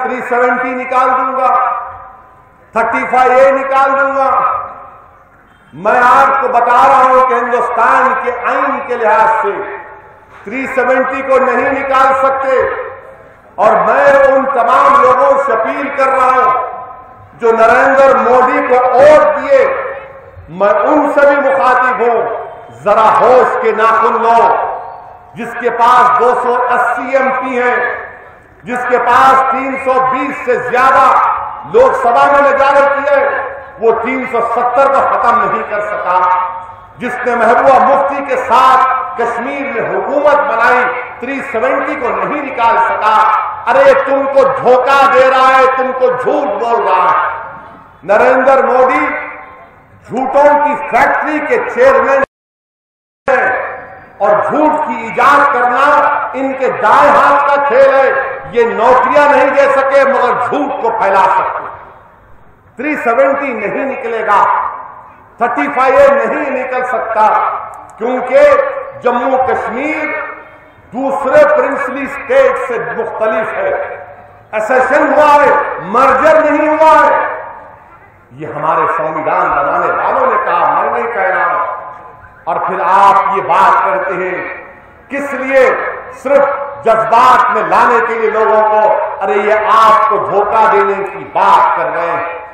370 निकाल दूंगा, 35A निकाल दूंगा। मैं आपको बता रहा हूं कि हिंदुस्तान के आईन के लिहाज से 370 को नहीं निकाल सकते। और मैं उन तमाम लोगों से अपील कर रहा हूं जो नरेंद्र मोदी को वोट दिए, मैं उनसे भी मुखातिब हूं, जरा होश के नाखून लो। जिसके पास 280 MP हैं, जिसके पास 320 से ज्यादा लोकसभा में मेजॉरिटी है, वो 370 को खत्म नहीं कर सका। जिसने महबूबा मुफ्ती के साथ कश्मीर में हुकूमत बनाई, 370 को नहीं निकाल सका। अरे तुमको धोखा दे रहा है, तुमको झूठ बोल रहा है। नरेंद्र मोदी झूठों की फैक्ट्री के चेयरमैन है और झूठ की इजाद करना इनके दाएं हाथ का खेल है। ये नौकरियां नहीं दे सके मगर झूठ को फैला सकते। 370 नहीं निकलेगा, 35A नहीं निकल सकता, क्योंकि जम्मू कश्मीर दूसरे प्रिंसली स्टेट से मुख्तलिफ है। एसेशन हुआ है, मर्जर नहीं हुआ है। ये हमारे संविधान बनाने वालों ने कहा, मैं नहीं कह रहा हूं। और फिर आप ये बात करते हैं किस लिए? सिर्फ जज्बात में लाने के लिए लोगों को। अरे ये आपको धोखा देने की बात कर रहे हैं।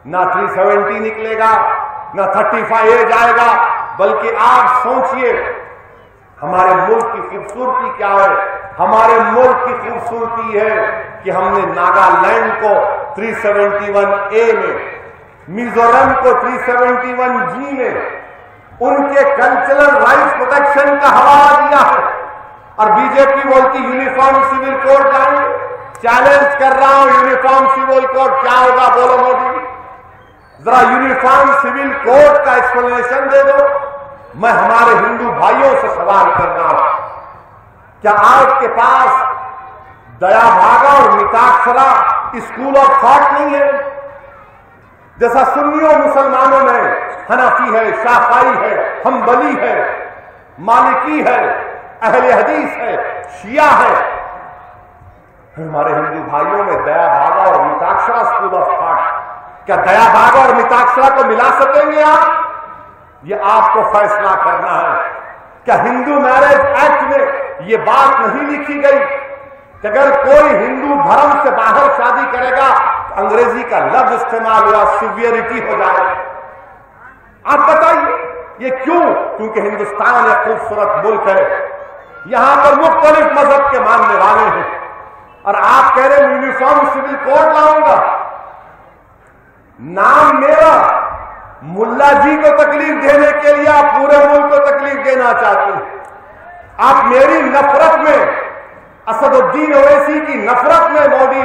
ना 370 निकलेगा, ना 35A जाएगा, बल्कि आप सोचिए हमारे मुल्क की खूबसूरती क्या है। हमारे मुल्क की खूबसूरती है कि हमने नागालैंड को 371A में, मिजोरम को 371G में उनके कल्चरल राइट्स प्रोटेक्शन का हवाला दिया है। और बीजेपी बोलती यूनिफॉर्म सिविल कोड लाएंगे। चैलेंज कर रहा हूं, यूनिफॉर्म सिविल कोड क्या होगा बोलो मोदी? जरा यूनिफॉर्म सिविल कोड का एक्सप्लेनेशन दे दो। मैं हमारे हिंदू भाइयों से सवाल कर रहा हूं, क्या आपके पास दया भागा और मिताक्षरा स्कूल ऑफ थॉट नहीं है? जैसा सुन्नियों मुसलमानों में हनफी है, शाफाई है, हम्बली है, मालिकी है, अहले हदीस है, शिया है, हमारे हिंदू भाइयों में दया भागा और मिताक्षरा स्कूल ऑफ थॉट। क्या दया भागा और मिताक्षरा को मिला सकेंगे आप? ये आपको फैसला करना है। क्या हिंदू मैरिज एक्ट में ये बात नहीं लिखी गई कि अगर कोई हिंदू धर्म से बाहर शादी करेगा तो अंग्रेजी का लफ्ज इस्तेमाल हुआ, सिवियरिटी हो जाएगी? आप बताइए ये क्यों? क्योंकि हिंदुस्तान एक खूबसूरत मुल्क है, यहां पर मुख्तलिफ मजहब के मानने वाले हैं। और आप कह रहे हैं यूनिफॉर्म सिविल कोड लाऊंगा। नाम मेरा, मुल्ला जी को तकलीफ देने के लिए आप पूरे मुल्क को तकलीफ देना चाहते हैं। आप मेरी नफरत में, असदुद्दीन ओवैसी की नफरत में मोदी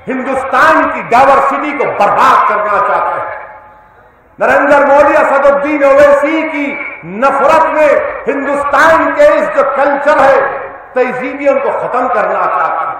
हिंदुस्तान की डाइवर्सिटी को बर्बाद करना चाहते हैं। नरेंद्र मोदी असदुद्दीन ओवैसी की नफरत में हिंदुस्तान के इस जो कल्चर है, तहजीबियत को खत्म करना चाहते हैं।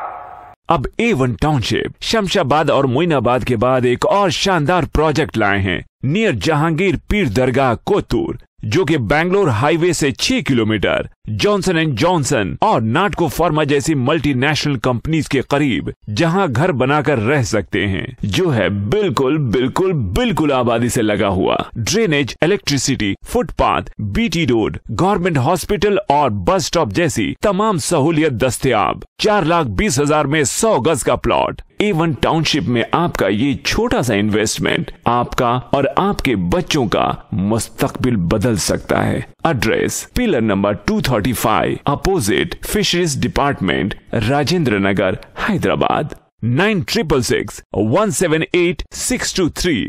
अब A1 टाउनशिप शमशाबाद और मोइनाबाद के बाद एक और शानदार प्रोजेक्ट लाए हैं नियर जहांगीर पीर दरगाह कोतूर, जो कि बैंगलोर हाईवे से 6 किलोमीटर जॉनसन एंड जॉनसन और नाटको फार्मा जैसी मल्टीनेशनल कंपनीज के करीब, जहां घर बनाकर रह सकते हैं, जो है बिल्कुल बिल्कुल बिल्कुल आबादी से लगा हुआ। Drainage, electricity, footpath, BT road, government hospital और बस स्टॉप जैसी तमाम सहूलियत दस्तयाब। 4,20,000 में 100 गज का प्लॉट। A1 टाउनशिप में आपका ये छोटा सा इन्वेस्टमेंट आपका और आपके बच्चों का मुस्तकबिल बदल सकता है। Address pillar number 235 opposite fisheries department, Rajendra Nagar, Hyderabad. 9666 178 623।